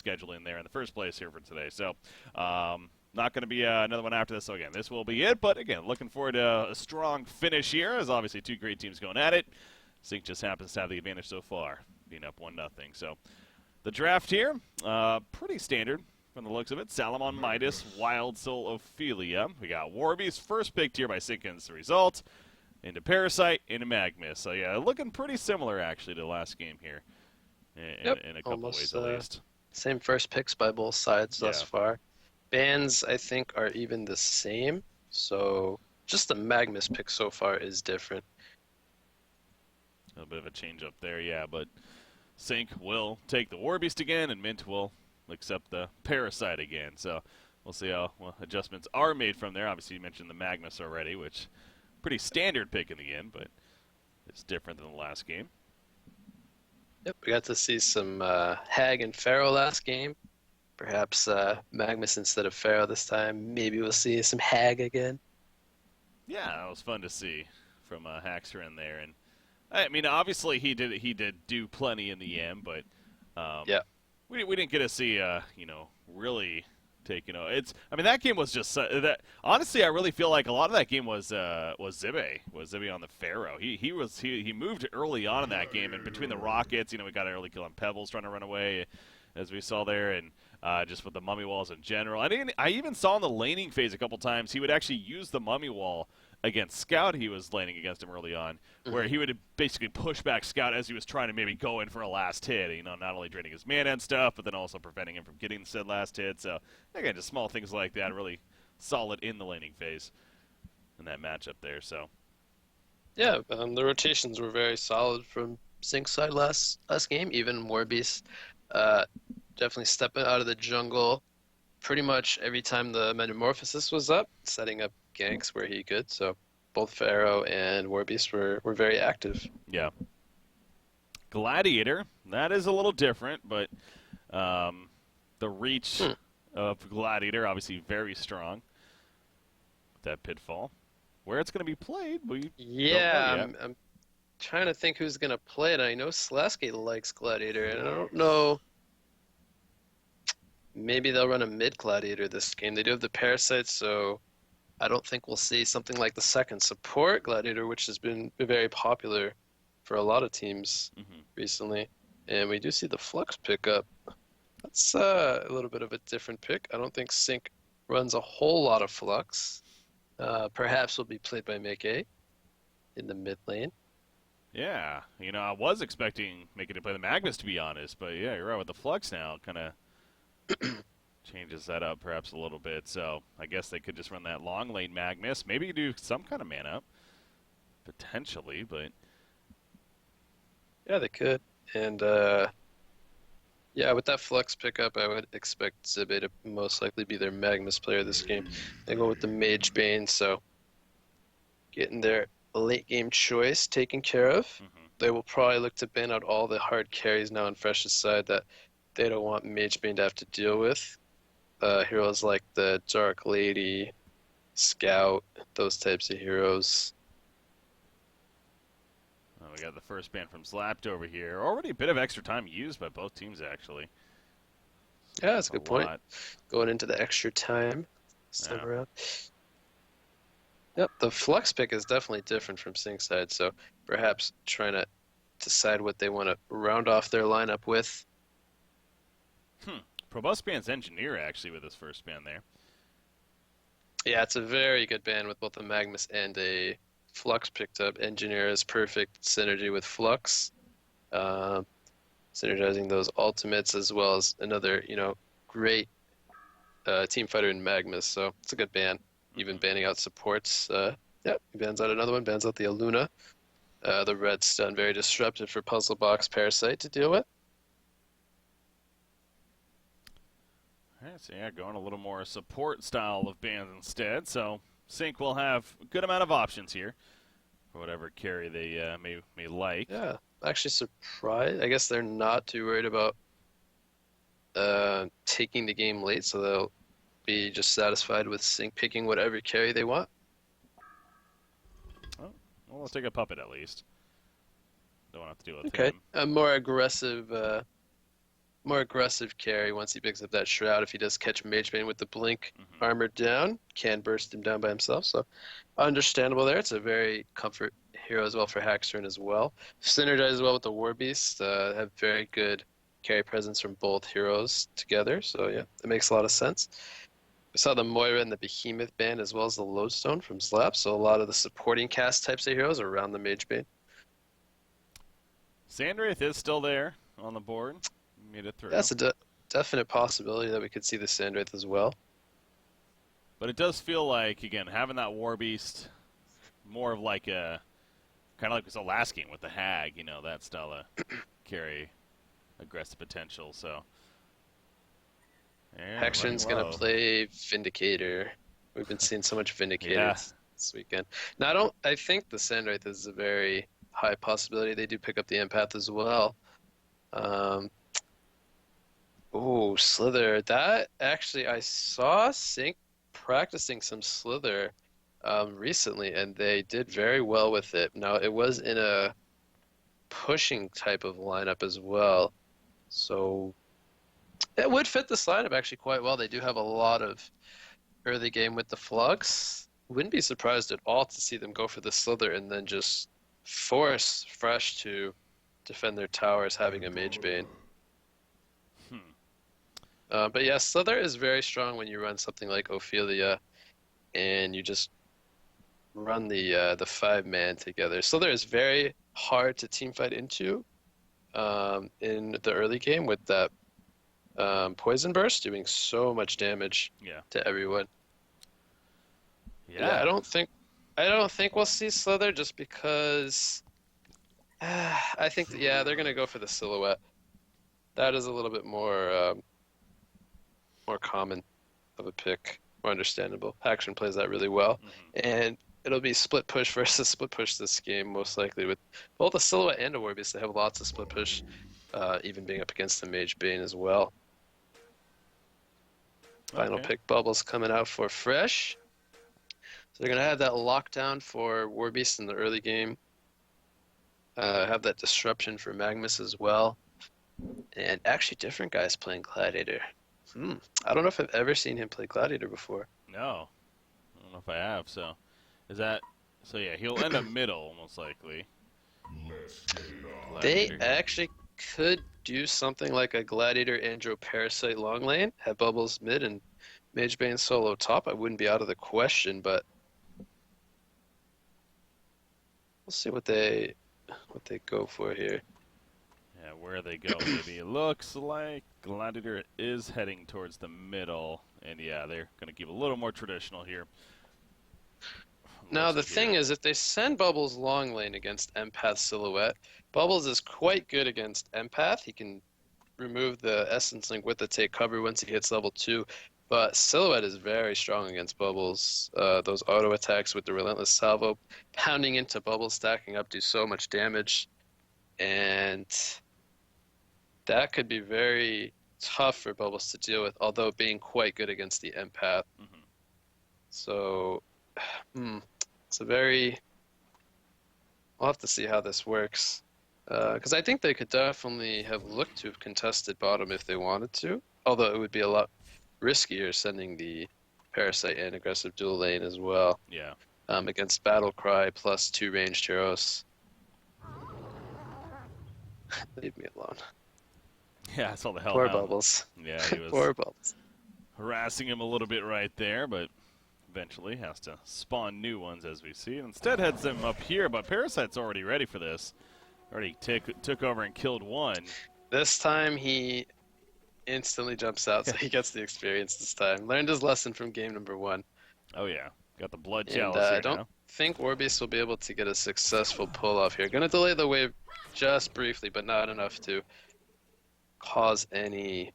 scheduling there in the first place here for today. So, not going to be another one after this. So, again, this will be it. But, again, looking forward to a strong finish here, as obviously two great teams going at it. Sync just happens to have the advantage so far, being up 1-0. So, the draft here, pretty standard from the looks of it. Salamon Midas, Wild Soul Ophelia. We got Warby's first picked here by Sinkins, the result. Into Parasite, into Magmus. So, yeah, looking pretty similar, actually, to the last game here. In a couple ways, at least. Same first picks by both sides thus Yeah. far. Bans, I think, are even the same. So, just the Magmus pick so far is different. A bit of a change up there, yeah, but Sync will take the Warbeast again, and Mint will accept the Parasite again. So we'll see how adjustments are made from there. Obviously, you mentioned the Magmus already, which pretty standard pick in the end, but it's different than the last game. Yep, we got to see some Hag and Pharaoh last game. Perhaps Magmus instead of Pharaoh this time. Maybe we'll see some Hag again. Yeah, that was fun to see from Haxer in there, and I mean, obviously he did do plenty in the end, but yeah, we didn't get to see really take I mean, that game was just that. Honestly, I really feel like a lot of that game was Zibbe on the Pharaoh. He moved early on in that game, and between the rockets, we got an early kill on Pebbles trying to run away, as we saw there, and just with the mummy walls in general. I even saw in the laning phase a couple times he would actually use the mummy wall against Scout. He was laning against him early on, where he would basically push back Scout as he was trying to maybe go in for a last hit, not only draining his mana and stuff, but then also preventing him from getting said last hit. So, again, just small things like that, really solid in the laning phase in that matchup there. So, yeah, the rotations were very solid from Sync's side last game. Even Warbeast definitely stepping out of the jungle pretty much every time the Metamorphosis was up, setting up ganks where he could. So both Pharaoh and Warbeast were very active. yeah. Gladiator, that is a little different, but the reach of Gladiator obviously very strong with that pitfall. Where it's going to be played, we don't know yet. I'm trying to think who's going to play it. I know Slaskate likes Gladiator, and I don't know. Maybe they'll run a mid Gladiator this game. They do have the Parasites, so I don't think we'll see something like the second support Gladiator, which has been very popular for a lot of teams recently. And we do see the Flux pick up. That's a little bit of a different pick. I don't think Sync runs a whole lot of Flux. Perhaps will be played by Mickey in the mid lane. Yeah, I was expecting Mickey to play the Magnus, to be honest, but yeah, you're right with the Flux now. Kind of changes that up perhaps a little bit. So I guess they could just run that long lane Magnus. Maybe do some kind of mana up, potentially, but yeah, they could. And yeah, with that Flux pickup, I would expect Zibbe to most likely be their Magnus player this game. They go with the Mage Bane, so getting their late game choice taken care of. They will probably look to ban out all the hard carries now on Fresh's side that they don't want Mage Bane to have to deal with. Heroes like the Dark Lady, Scout, those types of heroes. We got the first ban from Slapped over here. Already a bit of extra time used by both teams, actually. Yeah, that's a good point. Going into the extra time. Yeah. Yep, the Flux pick is definitely different from Sync's side, so perhaps trying to decide what they want to round off their lineup with. Probust bans Engineer, actually, with his first ban there. Yeah, it's a very good ban with both a Magnus and a Flux picked up. Engineer is perfect synergy with Flux. Synergizing those ultimates as well as another, great team fighter in Magnus. So it's a good ban. Even banning out supports. Yeah, he bans out another one, bans out the Aluna. The red stun, very disruptive for Puzzle Box Parasite to deal with. Alright, so yeah, going a little more support style of bans instead. So Sync will have a good amount of options here for whatever carry they may like. Yeah, actually surprised. I guess they're not too worried about taking the game late, so they'll be just satisfied with Sync picking whatever carry they want. Oh, well, let's take a puppet at least. Don't have to deal with Okay, him. a more aggressive more aggressive carry once he picks up that Shroud. If he does catch Mage Bane with the Blink Hmm. armored down, can burst him down by himself. So understandable there. It's a very comfort hero as well for Haxorn as well. Synergizes well with the War Beast. Have very good carry presence from both heroes together. So yeah, it makes a lot of sense. We saw the Moira and the Behemoth band as well as the Lodestone from Slap. So a lot of the supporting cast types of heroes are around the Mage Bane. Sandwraith is still there on the board. Made it through. That's a definite possibility that we could see the Sandwraith as well. But it does feel like, again, having that War Beast, more of like a, kind of like we saw last game with the Hag, that style of carry aggressive potential. So, Haxorn's gonna play Vindicator. We've been seeing so much Vindicator Yeah. this weekend. Now, I think the Sandwraith is a very high possibility. They do pick up the Empath as well. Oh, Slither. That actually, I saw Sync practicing some Slither recently, and they did very well with it. Now, it was in a pushing type of lineup as well, so it would fit this lineup actually quite well. They do have a lot of early game with the Flux. Wouldn't be surprised at all to see them go for the Slither and then just force Fresh to defend their towers having a Mage Bane. But yeah, Slither is very strong when you run something like Ophelia and you just run the 5-man together. Slither is very hard to team fight into in the early game with that Poison Burst doing so much damage to everyone. Yeah. I don't think we'll see Slither just because I think that, they're gonna go for the Silhouette. That is a little bit more common of a pick, more understandable. Haxorn plays that really well, and it'll be split push versus split push this game most likely with both a Silhouette and a War Beast. They have lots of split push, even being up against the Mage Bane as well. Final pick Bubbles coming out for Fresh. So they're going to have that lockdown for War Beast in the early game. Have that disruption for Magnus as well. And actually different guys playing Gladiator. I don't know if I've ever seen him play Gladiator before. No. I don't know if I have, so. Is that... So yeah, he'll end up middle, most likely. They actually could do something like a Gladiator Andro Parasite long lane, have Bubbles mid and Mage Bane solo top. I wouldn't be out of the question, but we'll see what they go for here. Yeah, where they go, maybe. It looks like Gladiator is heading towards the middle, and yeah, they're going to keep a little more traditional here. Now, the thing is, if they send Bubbles long lane against Empath Silhouette, Bubbles is quite good against Empath. He can remove the Essence Link with the take cover once he hits level 2, but Silhouette is very strong against Bubbles. Those auto attacks with the Relentless Salvo, pounding into Bubbles, stacking up, do so much damage, and that could be very tough for Bubbles to deal with, although being quite good against the Empath. So, it's a very... We'll have to see how this works. Because I think they could definitely have looked to have contested bottom if they wanted to, although it would be a lot riskier sending the Parasite and aggressive dual lane as well. Yeah. Against Battle Cry plus 2 ranged heroes. Leave me alone. Yeah, I saw the hell Poor out. Bubbles. Yeah, he was Poor Bubbles. harassing him a little bit right there, but eventually has to spawn new ones as we see. Instead heads them up here, but Parasite's already ready for this. Already took over and killed one. This time he instantly jumps out, so he gets the experience this time. Learned his lesson from game number 1. Oh yeah, got the blood And chalice here I don't now. think Warbeast will be able to get a successful pull off here. Gonna delay the wave just briefly, but not enough to cause any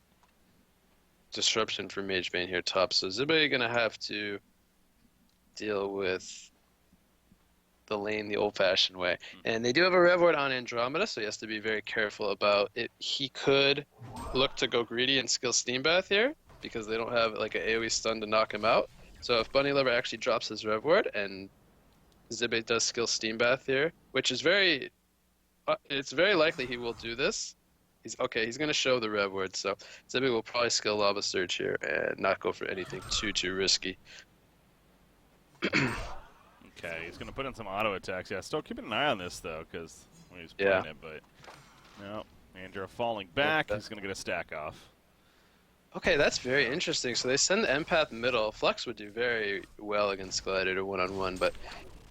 disruption for Mage Bane here top. So Zibe gonna have to deal with the lane the old-fashioned way. And they do have a Rev Ward on Andromeda, so he has to be very careful about it. He could look to go greedy and skill Steam Bath here, because they don't have like an AoE stun to knock him out. So if Bunny Lover actually drops his Rev Ward and Zibe does skill Steam Bath here, which is it's very likely he will do this, He's okay. He's gonna show the rev word, so Zibby will probably skill Lava Surge here and not go for anything too risky. Okay, he's going to put in some auto attacks. Yeah, still keeping an eye on this, though, because when he's Yeah. playing it, but no. Andrew falling back. He's going to get a stack off. Okay, that's very interesting. So they send the empath middle. Flux would do very well against Gladiator one-on-one, but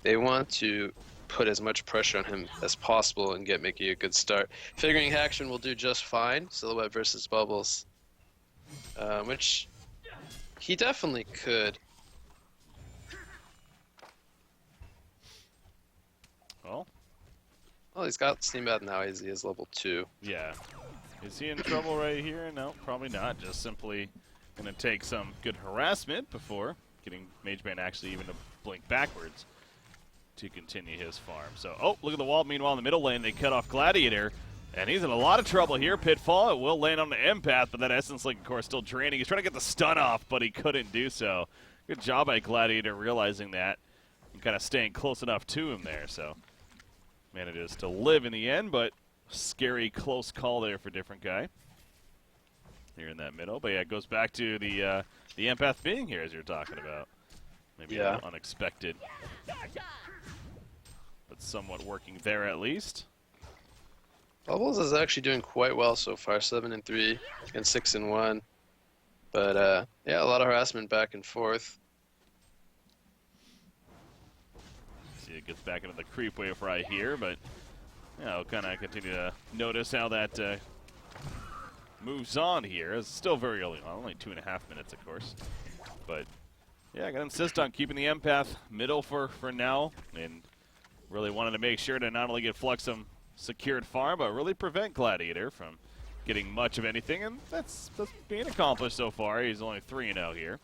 they want to put as much pressure on him as possible and get Mickey a good start. Figuring Haction will do just fine. Silhouette versus Bubbles, which he definitely could. Well, he's got Steam Bath now. He is level 2. Yeah. Is he in trouble right here? No, probably not. Just simply going to take some good harassment before getting Magebane actually even to blink backwards to continue his farm. So, oh, look at the wall. Meanwhile, in the middle lane, they cut off Gladiator. And he's in a lot of trouble here. Pitfall, it will land on the Empath, but that Essence Link, of course, still draining. He's trying to get the stun off, but he couldn't do so. Good job by Gladiator realizing that and kind of staying close enough to him there. So, manages to live in the end, but scary close call there for different guy here in that middle. But yeah, it goes back to the Empath being here, as you're talking about. Maybe a little unexpected, but somewhat working there at least. Bubbles is actually doing quite well so far, 7-3 and 6-1. But yeah, a lot of harassment back and forth. See, it gets back into the creep wave right here, but yeah, we'll kind of continue to notice how that moves on here. It's still very early on, only 2.5 minutes, of course. But yeah, I gotta insist on keeping the Empath middle for now, and really wanted to make sure to not only get Flux some secured farm, but really prevent Gladiator from getting much of anything, and that's being accomplished so far. He's only 3-0 here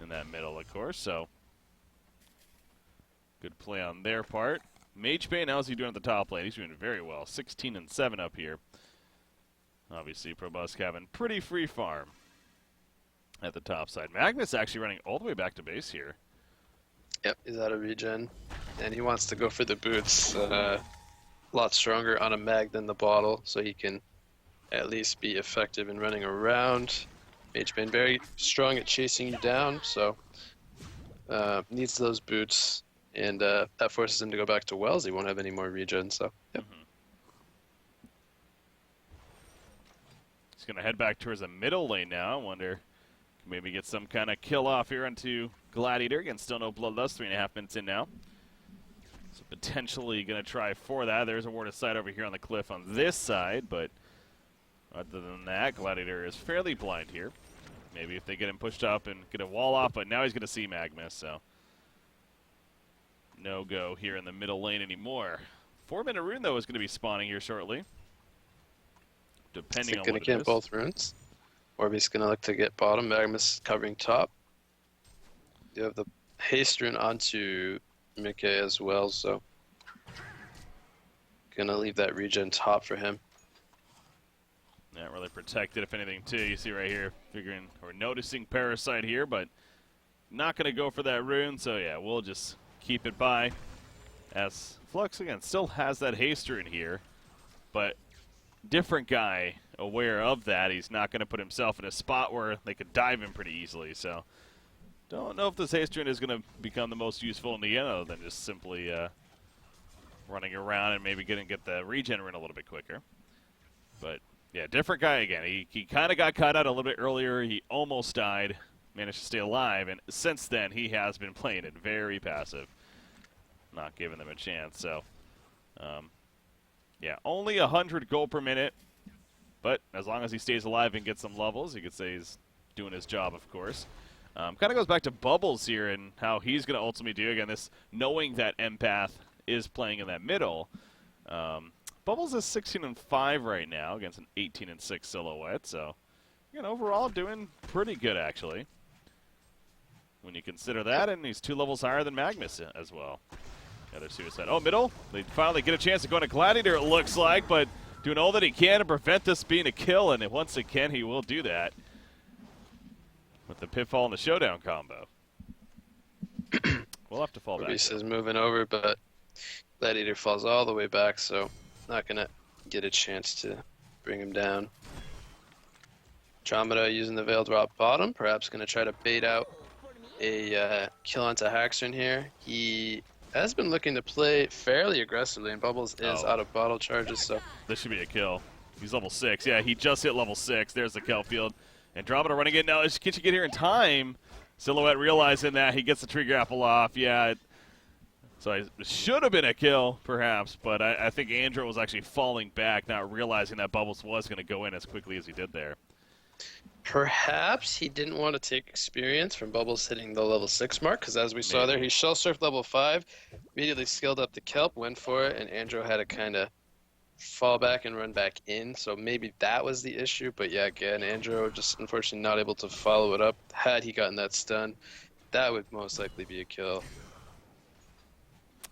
in that middle, of course, so good play on their part. Magebane, how's he doing at the top lane? He's doing very well, 16-7 up here. Obviously, Probusk having pretty free farm at the top side. Magnus actually running all the way back to base here. Yep, he's out of regen, and he wants to go for the boots. A lot stronger on a mag than the bottle, so he can at least be effective in running around. Magebane very strong at chasing you down, so needs those boots, and that forces him to go back to Wells. He won't have any more regen, so yep. He's going to head back towards the middle lane now. I wonder, maybe get some kind of kill off here onto Gladiator. Again, still no Bloodlust, 3.5 minutes in now. So potentially going to try for that. There's a ward of sight over here on the cliff on this side, but other than that, Gladiator is fairly blind here. Maybe if they get him pushed up and get a wall off, but now he's going to see Magnus, so no go here in the middle lane anymore. 4-minute rune, though, is going to be spawning here shortly, depending on what it is. Going to get both runes. Orbeez going to look to get bottom. Magnus covering top. You have the haste rune onto Mickey as well, so gonna leave that regen top for him. Not really protected, if anything, too. You see right here, figuring or noticing Parasite here, but not going to go for that rune. So yeah, we'll just keep it by. As Flux again still has that haste rune here, but different guy aware of that. He's not going to put himself in a spot where they could dive him pretty easily. So don't know if this haste rune is going to become the most useful in the end, other than just simply running around and maybe get the regen rune a little bit quicker. But yeah, different guy again. He kind of got caught out a little bit earlier. He almost died, managed to stay alive, and since then he has been playing it very passive, not giving them a chance. So yeah, only 100 gold per minute, but as long as he stays alive and gets some levels, you could say he's doing his job, of course. Kind of goes back to Bubbles here and how he's going to ultimately do. Again, this knowing that Empath is playing in that middle. Bubbles is 16-5 right now against an 18-6 Silhouette. So, again, overall doing pretty good, actually, when you consider that. And he's 2 levels higher than Magnus as well. Other Suicide. Oh, middle. They finally get a chance to go into Gladiator, it looks like, but doing all that he can to prevent this being a kill. And once again, he will do that with the Pitfall and the Showdown combo. We'll have to fall back. Orbeez is moving over, but Gladiator falls all the way back, so not going to get a chance to bring him down. Andromeda using the Veil Drop bottom, perhaps going to try to bait out a kill onto Haxorn here. He has been looking to play fairly aggressively, and Bubbles is out of bottle charges, so... This should be a kill. He's level 6. Yeah, he just hit level 6. There's the kill field. Andromeda running in now. Can she get here in time? Silhouette realizing that. He gets the tree grapple off. Yeah, so it should have been a kill, perhaps, but I think Andrew was actually falling back, not realizing that Bubbles was going to go in as quickly as he did there. Perhaps he didn't want to take experience from Bubbles hitting the level 6 mark, because as we saw there, he shell surfed level 5, immediately skilled up the kelp, went for it, and Andrew had to kind of fall back and run back in, so maybe that was the issue. But yeah, again, Andrew just unfortunately not able to follow it up. Had he gotten that stun, that would most likely be a kill.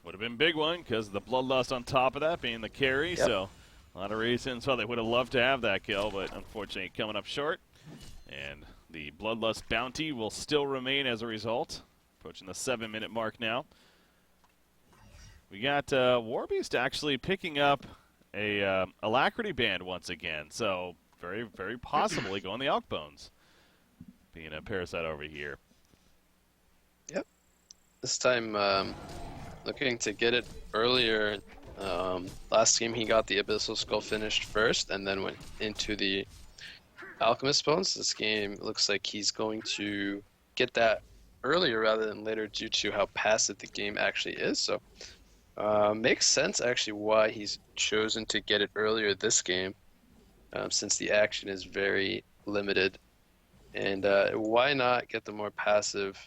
Would have been a big one because the Bloodlust on top of that being the carry, so a lot of reasons why they would have loved to have that kill, but unfortunately coming up short. And the Bloodlust bounty will still remain as a result. Approaching the 7-minute mark now. We got Warbeast actually picking up a Alacrity band once again, so very, very possibly going the Elk Bones. Being a Parasite over here. Yep. This time looking to get it earlier. Last game he got the Abyssal Skull finished first and then went into the Alchemist Bones. This game looks like he's going to get that earlier rather than later due to how passive the game actually is. So makes sense actually why he's chosen to get it earlier this game, since the action is very limited. And why not get the more passive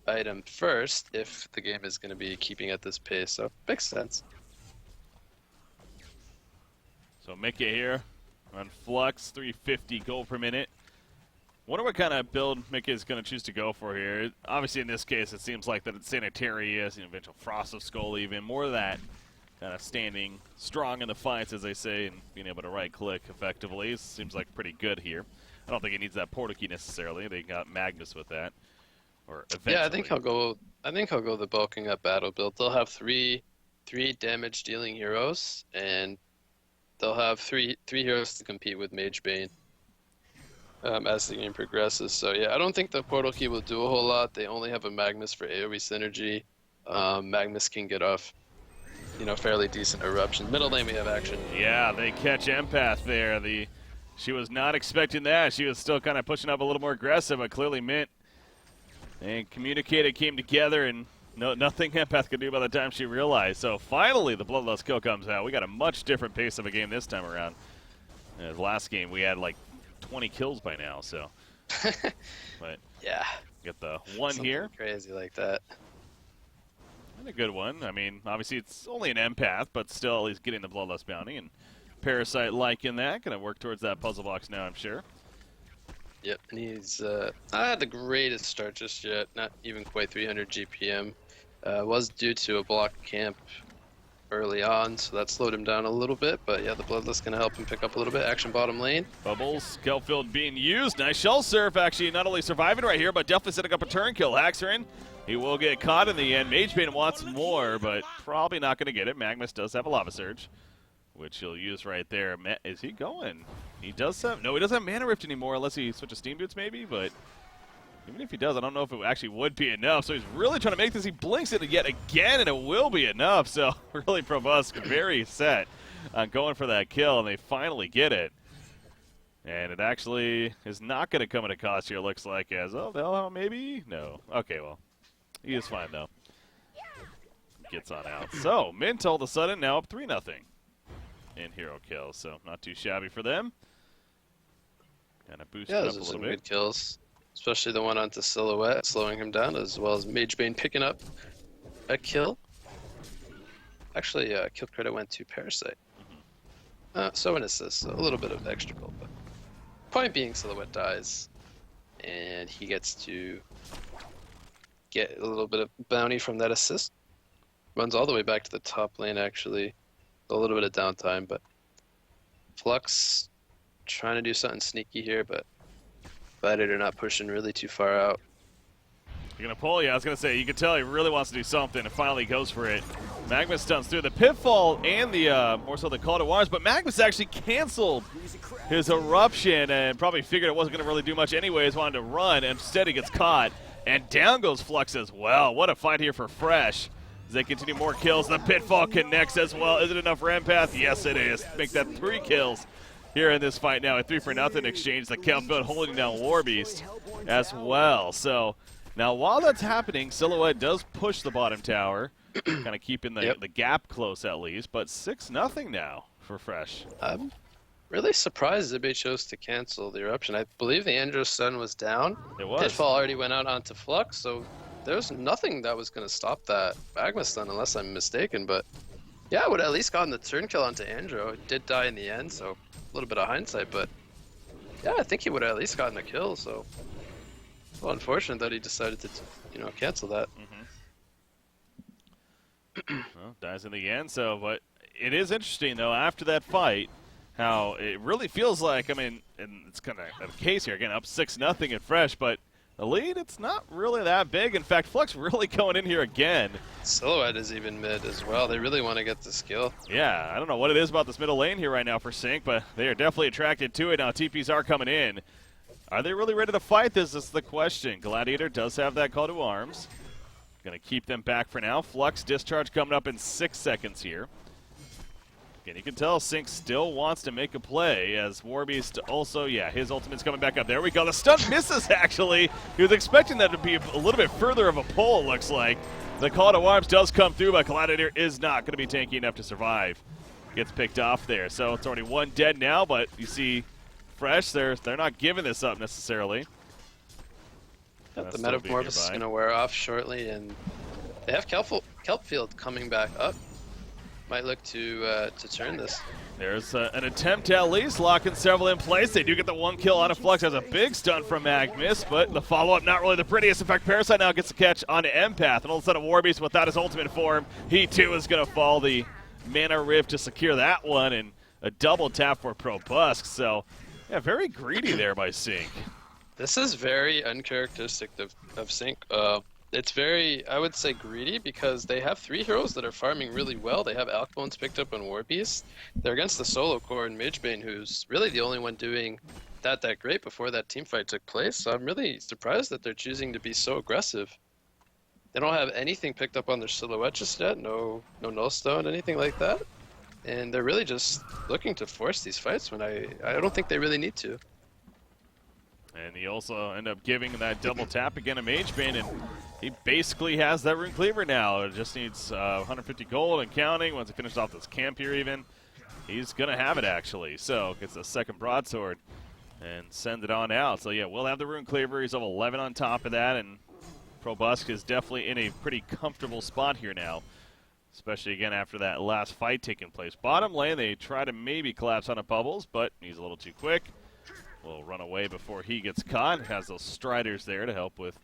item first if the game is going to be keeping at this pace? So makes sense. So Mickey here on Flux, 350 gold per minute. Wonder what kind of build Mickey is going to choose to go for here. Obviously, in this case, it seems like that it's Sanitarius, eventual Frost of Skull even. More of that kind of standing strong in the fights, as they say, and being able to right-click effectively. It seems like pretty good here. I don't think he needs that portal key necessarily. They got Magnus with that. Or eventually. Yeah, I think he'll go the bulking up battle build. They'll have three damage dealing heroes, and they'll have three heroes to compete with Mage Bane as the game progresses. So yeah, I don't think the portal key will do a whole lot. They only have a Magnus for AoE synergy. Magnus can get off, fairly decent eruption. Middle lane we have action. Yeah, they catch Empath there. She was not expecting that. She was still kind of pushing up a little more aggressive, but clearly Mint and communicated, came together, and nothing Empath could do by the time she realized. So finally the Bloodlust kill comes out. We got a much different pace of a game this time around. Last game we had like 20 kills by now, so. But yeah, get the one something here. Crazy like that. And a good one. I mean, obviously it's only an Empath, but still he's getting the Bloodlust bounty, and Parasite liking that. Gonna work towards that puzzle box now, I'm sure. Yep, and he's not had the greatest start just yet, not even quite 300 GPM. Was due to a block camp early on, so that slowed him down a little bit, but yeah, the Bloodlust gonna help him pick up a little bit. Action bottom lane. Bubbles, Kelfield being used. Nice shell surf, actually, not only surviving right here, but definitely setting up a turn kill. Haxorn, he will get caught in the end. Magebane wants more, but probably not gonna get it. Magnus does have a Lava Surge, which he'll use right there. Is he going? He does have, no, he doesn't have Mana Rift anymore unless he switches Steam Boots maybe, but even if he does, I don't know if it actually would be enough. So he's really trying to make this. He blinks it yet again, and it will be enough. So really Probusk very set on going for that kill, and they finally get it. And it actually is not going to come at a cost here, looks like, as, oh, maybe? No. Okay, well, he is fine, though. Gets on out. So Mint all of a sudden now up 3-0 in hero kills, so not too shabby for them. Kind of boosted up a little bit. Good kills, especially the one onto Silhouette, slowing him down, as well as Magebane picking up a kill. Actually, kill credit went to Parasite. So an assist, so a little bit of extra gold, but point being, Silhouette dies, and he gets to get a little bit of bounty from that assist. Runs all the way back to the top lane, actually. A little bit of downtime, but Flux trying to do something sneaky here, but Vidator not pushing really too far out. You're gonna pull? Yeah, I was gonna say, you can tell he really wants to do something and finally goes for it. Magnus stuns through the pitfall and the, more so the call to arms, but Magnus actually canceled his eruption and probably figured it wasn't gonna really do much anyways, wanted to run, and instead he gets caught. And down goes Flux as well. What a fight here for Fresh. As they continue more kills, the pitfall connects as well. Is it enough for Empath? Yes, it is. Make that 3 kills here in this fight now. A 3-for-0 exchange. The Kelpfield holding down Warbeast as well. So now while that's happening, Silhouette does push the bottom tower, kind of keeping the gap close at least. But 6-0 now for Fresh. I'm really surprised Zibe chose to cancel the eruption. I believe the Andros stun was down. It was. Pitfall already went out onto Flux, so there's nothing that was going to stop that Magma stun unless I'm mistaken. But yeah, I would at least gotten the turn kill onto Andro. It did die in the end, so a little bit of hindsight. But yeah, I think he would have at least gotten a kill. So well, unfortunate that he decided to, cancel that. Well, dies in the end. So, but it is interesting though after that fight, how it really feels like. I mean, and it's kind of a case here again, up 6-0 at Fresh, but the lead, it's not really that big. In fact, Flux really going in here again. Silhouette is even mid as well. They really want to get this kill. Yeah, I don't know what it is about this middle lane here right now for Sync, but they are definitely attracted to it. Now TPs are coming in. Are they really ready to fight this? Is the question. Gladiator does have that call to arms. Going to keep them back for now. Flux discharge coming up in 6 seconds here. And you can tell Sync still wants to make a play as Warbeast also, his ultimate's coming back up. There we go. The stun misses, actually. He was expecting that to be a little bit further of a pull, it looks like. The call to arms does come through, but Gladiator is not going to be tanky enough to survive. Gets picked off there. So it's already 1 dead now, but you see Fresh, they're not giving this up necessarily. The Metamorphosis is going to wear off shortly, and they have Kelpfield coming back up. Might look to turn this. There's an attempt to at least locking several in place. They do get the 1 kill on a Flux. Has a big stun from Magnus, but the follow-up not really the prettiest. In fact, Parasite now gets the catch on Empath, and all of a sudden Warbeast without his ultimate form, he too is going to fall the Mana Rift to secure that one, and a double tap for Probusk. So, yeah, very greedy there by Sync. This is very uncharacteristic of Sync. It's very, I would say, greedy because they have 3 heroes that are farming really well. They have Alkbones picked up on Warbeast. They're against the solo core and Magebane, who's really the only one doing that great before that team fight took place. So I'm really surprised that they're choosing to be so aggressive. They don't have anything picked up on their Silhouette just yet, no Nullstone, anything like that. And they're really just looking to force these fights when I don't think they really need to. And he also ended up giving that double tap again to Magebane, and he basically has that Rune Cleaver now. It just needs 150 gold and counting. Once he finishes off this camp here even, he's going to have it actually. So gets a second broadsword and send it on out. So yeah, we'll have the Rune Cleaver. He's over 11 on top of that, and Probusk is definitely in a pretty comfortable spot here now, especially again after that last fight taking place. Bottom lane, they try to maybe collapse on a Bubbles, but he's a little too quick. Will run away before he gets caught. Has those Striders there to help with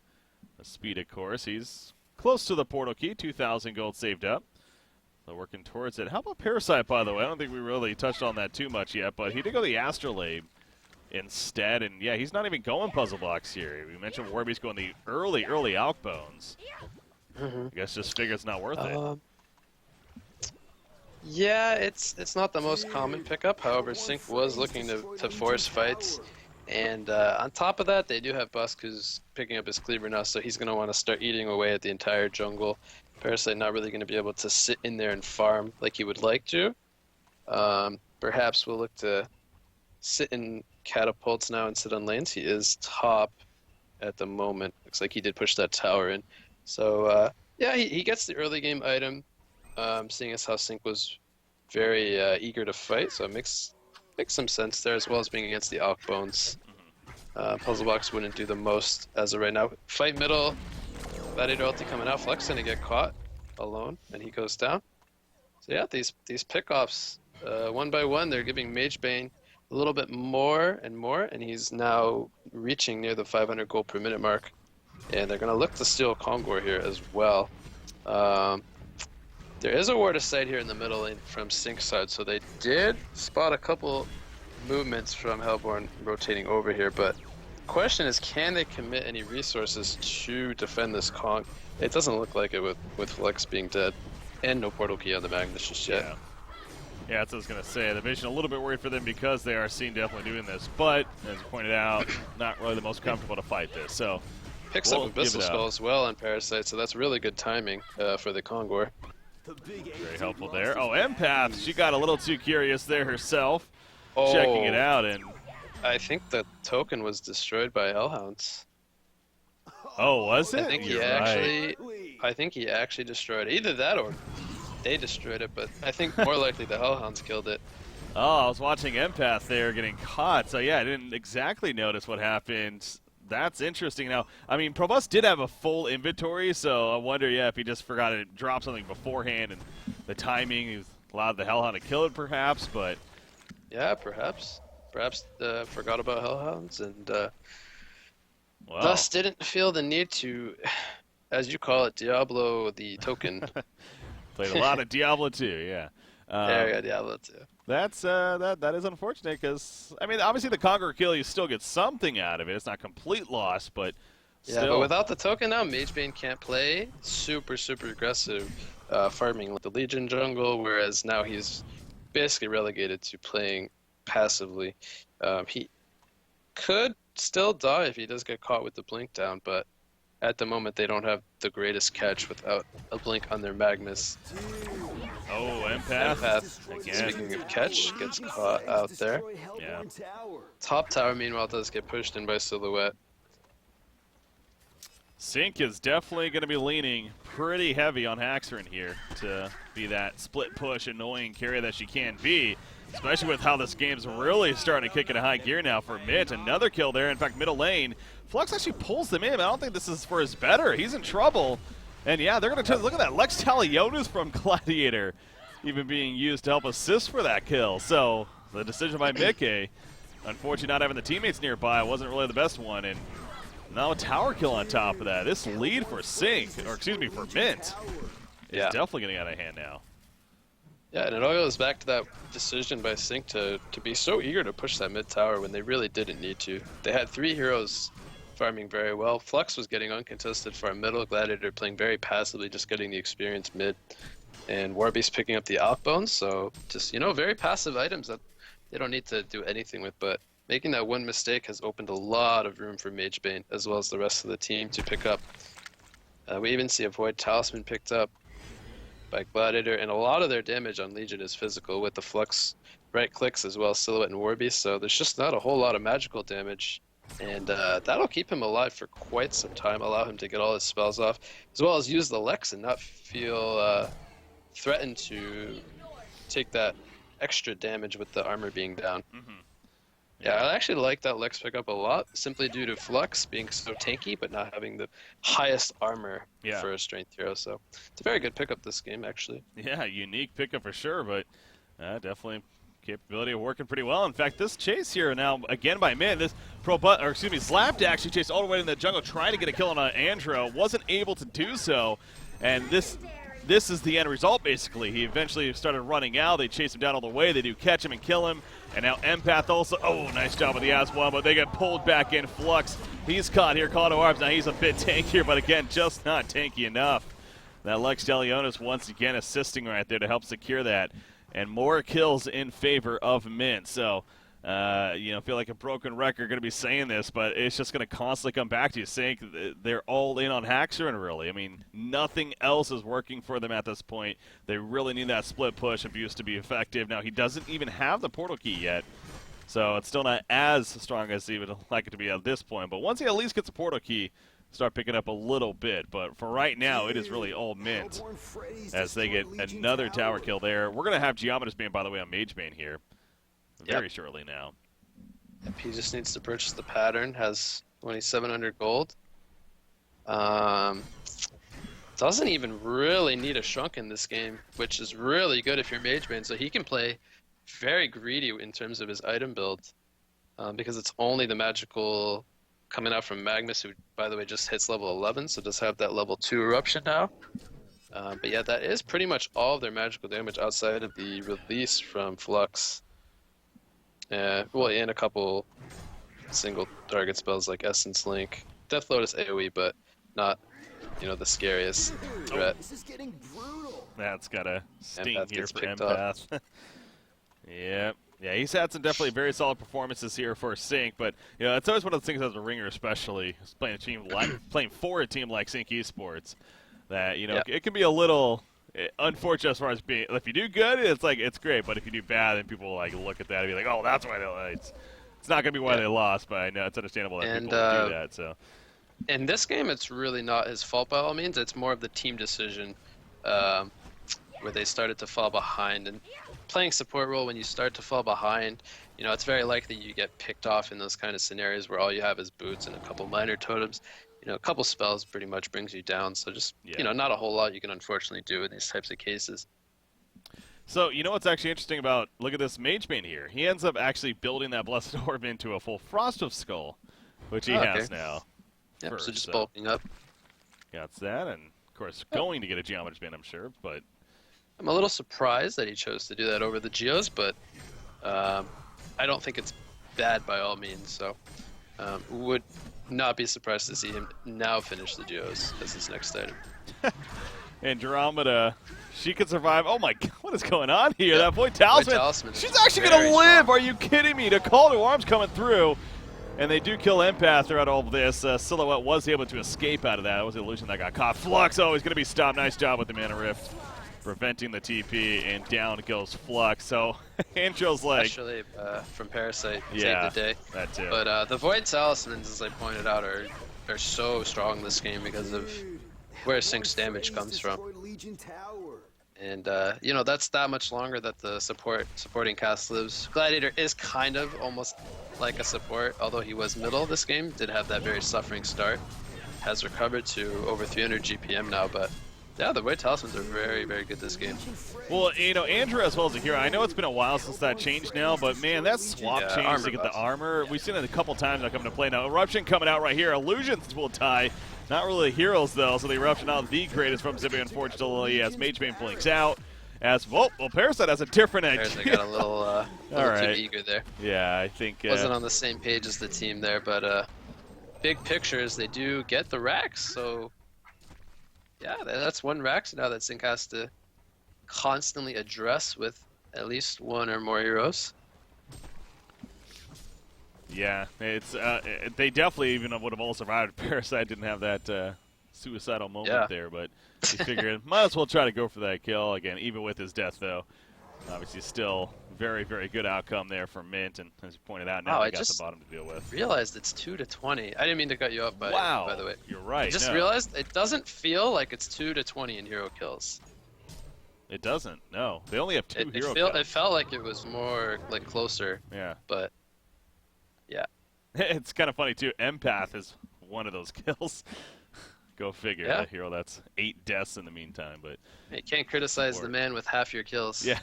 the speed, of course. He's close to the portal key. 2,000 gold saved up. So working towards it. How about Parasite, by the way? I don't think we really touched on that too much yet, but he did go the Astrolabe instead. And, yeah, he's not even going Puzzle Box here. We mentioned Warbeast going the early Alkbones. I guess just figure it's not worth it. Yeah, it's not the most common pickup. However, Sync was looking to force fights. And on top of that, they do have Busk who's picking up his Cleaver now, so he's going to want to start eating away at the entire jungle. Parasite not really going to be able to sit in there and farm like he would like to. Perhaps we'll look to sit in catapults now and sit on lanes. He is top at the moment. Looks like he did push that tower in. So, yeah, he gets the early game item. Seeing as how Sync was very eager to fight, so it makes some sense there, as well as being against the Alkbones. Puzzle Box wouldn't do the most as of right now. Fight middle, Gladiator ulti coming out, Flux gonna get caught alone, and he goes down. So yeah, these pickoffs, one by one, they're giving Magebane a little bit more and more, and he's now reaching near the 500 gold per minute mark. And they're gonna look to steal Kongor here as well. There is a ward of sight here in the middle lane from Sync's side, so they did spot a couple movements from Hellborn rotating over here, but question is, can they commit any resources to defend this Kong? It doesn't look like it with Flex being dead and no portal key on the Magnus just yet. Yeah. Yeah, that's what I was going to say. The Vision a little bit worried for them because they are seen definitely doing this. But, as you pointed out, not really the most comfortable to fight this. So, Picks up a Abyssal Skull as well on Parasite, so that's really good timing for the Kongor. Very helpful there. Oh, Empath, she got a little too curious there herself, Oh, checking it out. And I think the token was destroyed by Hellhounds. oh, was it? I think I think he actually destroyed it. Either that or they destroyed it, but I think more likely the Hellhounds killed it. Oh, I was watching Empath there getting caught. So, yeah, I didn't exactly notice what happened. That's interesting. Now, I mean, Provost did have a full inventory, so I wonder, yeah, if he just forgot to drop something beforehand and the timing, he allowed the Hellhound to kill it perhaps, but... Yeah, perhaps. Perhaps forgot about Hellhounds and Well, thus didn't feel the need to, as you call it, Diablo the token. played a lot of Diablo 2, yeah. There you go, Diablo 2. That's that is unfortunate because I mean obviously the Conqueror kill you still get something out of it. It's not complete loss, but yeah, still. but without the token now, Magebane can't play super aggressive farming like the Legion jungle, whereas now he's basically relegated to playing passively. He could still die if he does get caught with the blink down, but at the moment they don't have the greatest catch without a blink on their Magnus. Oh, Empath. Again. Speaking of catch, gets caught out there. Yeah. Top tower, meanwhile, does get pushed in by Silhouette. Sync is definitely going to be leaning pretty heavy on Haxerin here to be that split push annoying carry that she can be, especially with how this game's really starting to kick into high gear now for Mitt. Another kill there. In fact, middle lane. Flux actually pulls them in. I don't think this is for his better. He's in trouble. And yeah, they're going to look at that. Lex Talionis from Gladiator even being used to help assist for that kill. So the decision by Mickey, unfortunately not having the teammates nearby, wasn't really the best one. And now a tower kill on top of that. This lead for Sync, or excuse me, for Mint, is definitely getting out of hand now. Yeah, and it all goes back to that decision by Sync to be so eager to push that mid tower when they really didn't need to. They had 3 heroes farming very well. Flux was getting uncontested farm middle, Gladiator playing very passively, just getting the experience mid, and Warbeast picking up the outbones, so just, you know, very passive items that they don't need to do anything with, but making that one mistake has opened a lot of room for Magebane, as well as the rest of the team to pick up. We even see a Void Talisman picked up by Gladiator, and a lot of their damage on Legion is physical with the Flux right clicks as well as Silhouette and Warbeast, so there's just not a whole lot of magical damage. And that'll keep him alive for quite some time, allow him to get all his spells off, as well as use the Lex and not feel threatened to take that extra damage with the armor being down. Mm-hmm. Yeah, I actually like that Lex pickup a lot, simply due to Flux being so tanky, but not having the highest armor for a strength hero. So it's a very good pickup this game, actually. Yeah, unique pickup for sure, but definitely capability of working pretty well. In fact, this chase here now, again by Min, this Slapd actually chased all the way in the jungle trying to get a kill on Andro, wasn't able to do so, and this is the end result, basically. He eventually started running out. They chase him down all the way. They do catch him and kill him. And now Empath also, oh, nice job with the as one, but they get pulled back in. Flux, he's caught here, caught to arms. Now he's a bit tankier, but again, just not tanky enough. That Lex Delionis once again assisting right there to help secure that. And more kills in favor of Mint. So, feel like a broken record going to be saying this, but it's just going to constantly come back to you, saying they're all in on Haxerin, really. I mean, nothing else is working for them at this point. They really need that split push abuse to be effective. Now, he doesn't even have the portal key yet, so it's still not as strong as he would like it to be at this point. But once he at least gets a portal key, start picking up a little bit. But for right now, it is really all Mint as they get another tower kill there. We're going to have Geometus Bane, by the way, on Magebane here very shortly now. Yep, he just needs to purchase the pattern, has 2,700 gold. Doesn't even really need a Shrunk in this game, which is really good if you're Magebane, so he can play very greedy in terms of his item build, because it's only the magical coming out from Magnus, who, by the way, just hits level 11, so does have that level 2 eruption now. But yeah, that is pretty much all of their magical damage outside of the release from Flux. And a couple single target spells like Essence Link. Death Lotus AoE, but not, the scariest threat. This is getting brutal. That's got a sting Empath here gets for picked Empath. Yep. Yeah, he's had some definitely very solid performances here for Sync, but it's always one of the things as a ringer, especially playing a team playing for a team like Sync Esports, that it can be a little unfortunate as far as being. If you do good, it's great, but if you do bad, then people look at that and be like, oh, that's why they lost. It's not going to be why they lost, but I know it's understandable that people do that. So in this game, it's really not his fault by all means. It's more of the team decision, where they started to fall behind. And playing support role, when you start to fall behind, it's very likely you get picked off in those kind of scenarios where all you have is boots and a couple minor totems. A couple spells pretty much brings you down. So just, not a whole lot you can unfortunately do in these types of cases. So, what's actually interesting about, look at this Mage Bane here. He ends up actually building that Blessed Orb into a full Frost of Skull, which he has now. Yep, so just bulking up. Got that, and of course going to get a Geometry Bane, I'm sure, but I'm a little surprised that he chose to do that over the Geos, but I don't think it's bad by all means, so would not be surprised to see him now finish the Geos as his next item. Andromeda, she could survive. Oh my god, what is going on here? That Void Talisman. She's actually very going to live. strong. Are you kidding me? The Call to Arms coming through. And they do kill Empath throughout all of this. Silhouette was able to escape out of that. It was the illusion that got caught. Flux, oh, he's going to be stopped. Nice job with the Mana Rift, preventing the TP, and down goes Flux. So, Angel's like... Actually, from Parasite, yeah, saved the day. That too. But the Void Talismans, as I pointed out, are so strong this game because of where Sync's damage comes from. And, that's that much longer that the supporting cast lives. Gladiator is kind of almost like a support, although he was middle this game, did have that very suffering start. Has recovered to over 300 GPM now, but yeah, the Void Talismans are very, very good this game. Well, Andrew as well as a hero, I know it's been a while since that changed now, but man, that swap change to get the armor, we've seen it a couple times now come into play now. Eruption coming out right here, Illusions will tie. Not really heroes though, so the Eruption not the greatest from Zibi, unfortunately, as Mage Bane blinks out. As well, Parasite has a different edge. Parasite got a little, too eager there. Yeah, I think wasn't on the same page as the team there, but big pictures, they do get the racks. So yeah, that's one rack now that Sync has to constantly address with at least one or more heroes. Yeah, it's they definitely even would have all survived. Parasite didn't have that suicidal moment there, but he figured might as well try to go for that kill again, even with his death though. Obviously, still very, very good outcome there for Mint, and as you pointed out, now they got the bottom to deal with. Realized it's 2-20. I didn't mean to cut you off, by the way. You're right. I just realized it doesn't feel like it's 2-20 in hero kills. It doesn't. No, they only have two hero kills. It felt like it was more like closer. Yeah. But yeah. It's kind of funny too. Empath is one of those kills. Go figure. Yeah. That hero, that's 8 deaths in the meantime. But you can't criticize the man with half your kills. Yeah,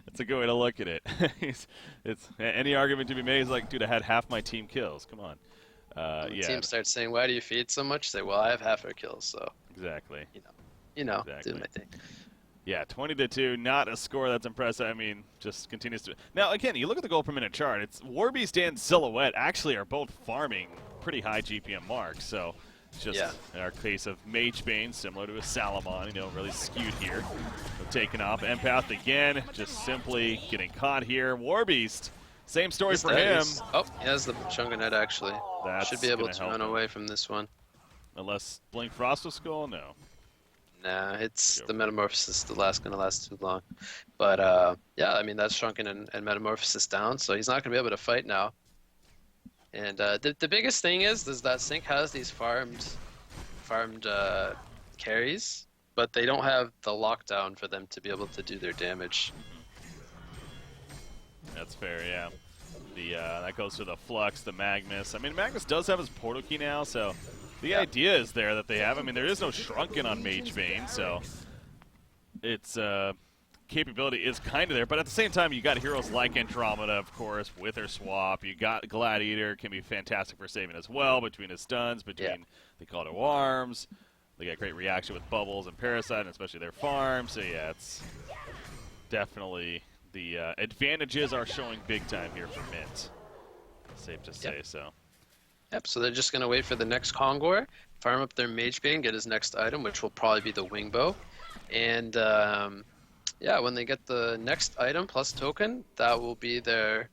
that's a good way to look at it. It's any argument to be made is like, dude, I had half my team kills. Come on. When the team starts saying, "Why do you feed so much?" Say, "Well, I have half our kills." So exactly. Exactly. Do my thing. Yeah, 20-2, not a score that's impressive. I mean, just continues to. Now, again, you look at the goal per minute chart. It's Warbeast and Silhouette actually are both farming pretty high GPM marks. So. Just in our case of Mage Bane, similar to a Salamon, really skewed here. So taking off. Empath again, just simply getting caught here. Warbeast, same story for him. Oh, he has the Chunganet actually. Should be able to run away from this one. Unless Blink Frost of Skull? No. Nah, it's the Metamorphosis gonna last too long. But yeah, I mean that's Shrunken and Metamorphosis down, so he's not gonna be able to fight now. And the biggest thing is that Sync has these farmed carries, but they don't have the lockdown for them to be able to do their damage. That's fair, yeah. That goes to the Flux, the Magnus. I mean, Magnus does have his portal key now, so the idea is there that they have. I mean, there is no Shrunken on Mage Bane, so it's capability is kind of there, but at the same time, you got heroes like Andromeda, of course, with her swap. You got Gladiator, can be fantastic for saving as well, between his stuns, between the Call to Arms. They got great reaction with Bubbles and Parasite, and especially their farm. So yeah, it's definitely the advantages are showing big time here for Mint. Safe to say so. Yep, so they're just going to wait for the next Kongor, farm up their Mage Bane, get his next item, which will probably be the Wingbow. And yeah, when they get the next item plus token, that will be their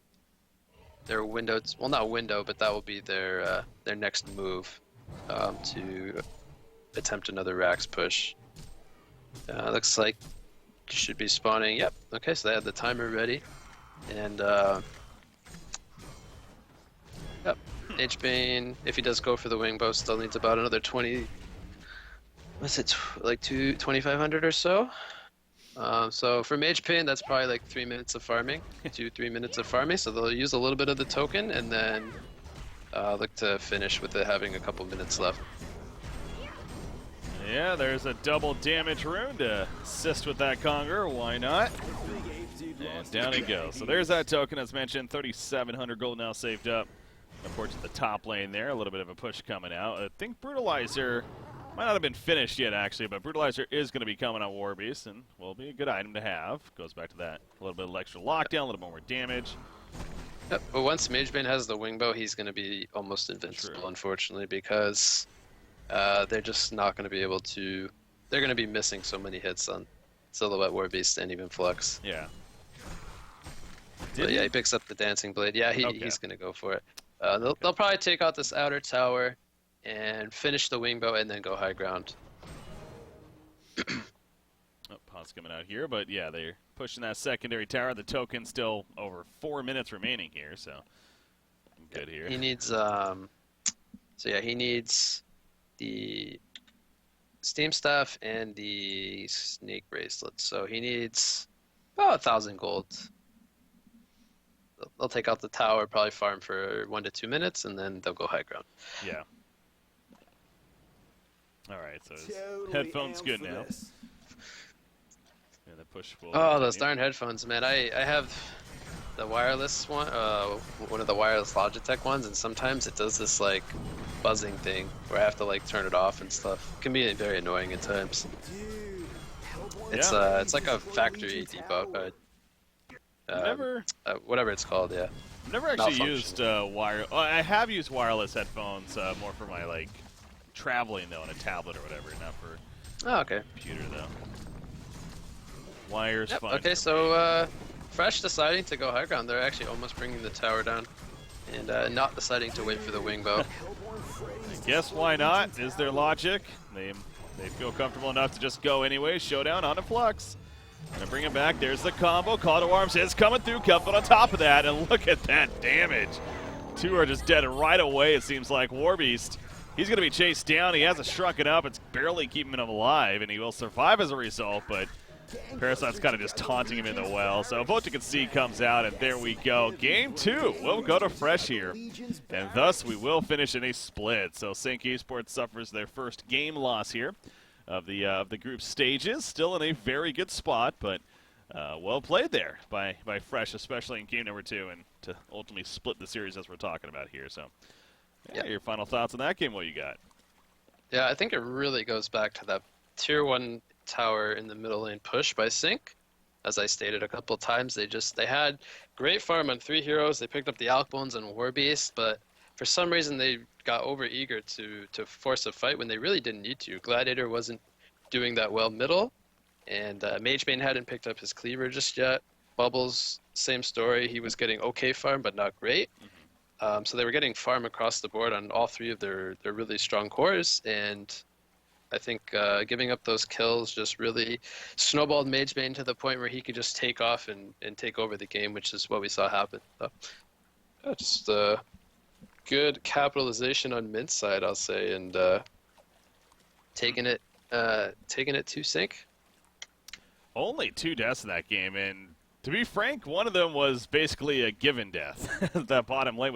window. Well, not window, but that will be their next move to attempt another Rax push. Looks like should be spawning. Yep. Okay, so they have the timer ready, and yep. Mage Bane, if he does go for the Wingbow, still needs about another 20. What's it like 2,500 or so? So for Mage Bane, that's probably like 3 minutes of farming, 2-3 minutes of farming. So they'll use a little bit of the token and then look to finish with it having a couple minutes left. Yeah, there's a double damage rune to assist with that Conger. Why not? And down he goes. So there's that token as mentioned. 3,700 gold now saved up. Report to the top lane there. A little bit of a push coming out. I think Brutalizer might not have been finished yet, actually, but Brutalizer is going to be coming on Warbeast and will be a good item to have. Goes back to that. A little bit of extra lockdown, a little bit more damage. Yep, but once Mage Bane has the Wingbow, he's going to be almost invincible, True. Unfortunately, because they're just not going to be able to... They're going to be missing so many hits on Silhouette, Warbeast, and even Flux. Yeah. But yeah, he picks up the Dancing Blade. Yeah, Okay. he's going to go for it. They'll probably take out this outer tower and finish the Wingbow and then go high ground. Oh, pause coming out here, but yeah, they're pushing that secondary tower. The token's still over 4 minutes remaining here, so good here. He needs, so yeah, he needs the Steam Staff and the Snake Bracelet. So he needs about 1,000 gold. They'll take out the tower, probably farm for 1 to 2 minutes, and then they'll go high ground. Yeah. All right, so his headphone's good now. And the push will Oh, those continue. darn headphones, man! I have the wireless one, one of the wireless Logitech ones, and sometimes it does this like buzzing thing where I have to like turn it off and stuff. It can be very annoying at times. It's like a factory debug. Whatever it's called, yeah. I've never actually used wire. Oh, I have used wireless headphones more for my like traveling though on a tablet or whatever, not for Oh, okay. computer though. Wires Yep, fine. okay, so Fresh deciding to go high ground. They're actually almost bringing the tower down, and not deciding to wait for the Wingbow. I guess why not? Is their logic? They feel comfortable enough to just go anyway. Showdown on a Flux. Gonna bring him back. There's the combo. Call to Arms is coming through. Cuffit on top of that, and look at that damage. Two are just dead right away, it seems like. Warbeast, he's gonna be chased down. He hasn't shrunken up. It's barely keeping him alive, and he will survive as a result, but Parasite's kind of just taunting him in the well. So Vote to Concede comes out, and there we go. Game 2 will go to Fresh here, and thus we will finish in a split. So Sync Esports suffers their first game loss here of the group stages. Still in a very good spot, but well played there by Fresh, especially in game number 2, and to ultimately split the series as we're talking about here. So yeah, your final thoughts on that game, what you got? Yeah, I think it really goes back to that tier 1 tower in the middle lane push by Sync. As I stated a couple times, they had great farm on 3 heroes. They picked up the Alkbones and Warbeast, but for some reason they got over eager to force a fight when they really didn't need to. Gladiator wasn't doing that well middle, and Mage Bane hadn't picked up his cleaver just yet. Bubbles, same story. He was getting okay farm, but not great. So they were getting farm across the board on all 3 of their really strong cores, and I think giving up those kills just really snowballed Mage Bane to the point where he could just take off and take over the game, which is what we saw happen. So, yeah, just good capitalization on Mint's side, I'll say, and taking it to Sync. Only 2 deaths in that game, and to be frank, one of them was basically a given death. That bottom lane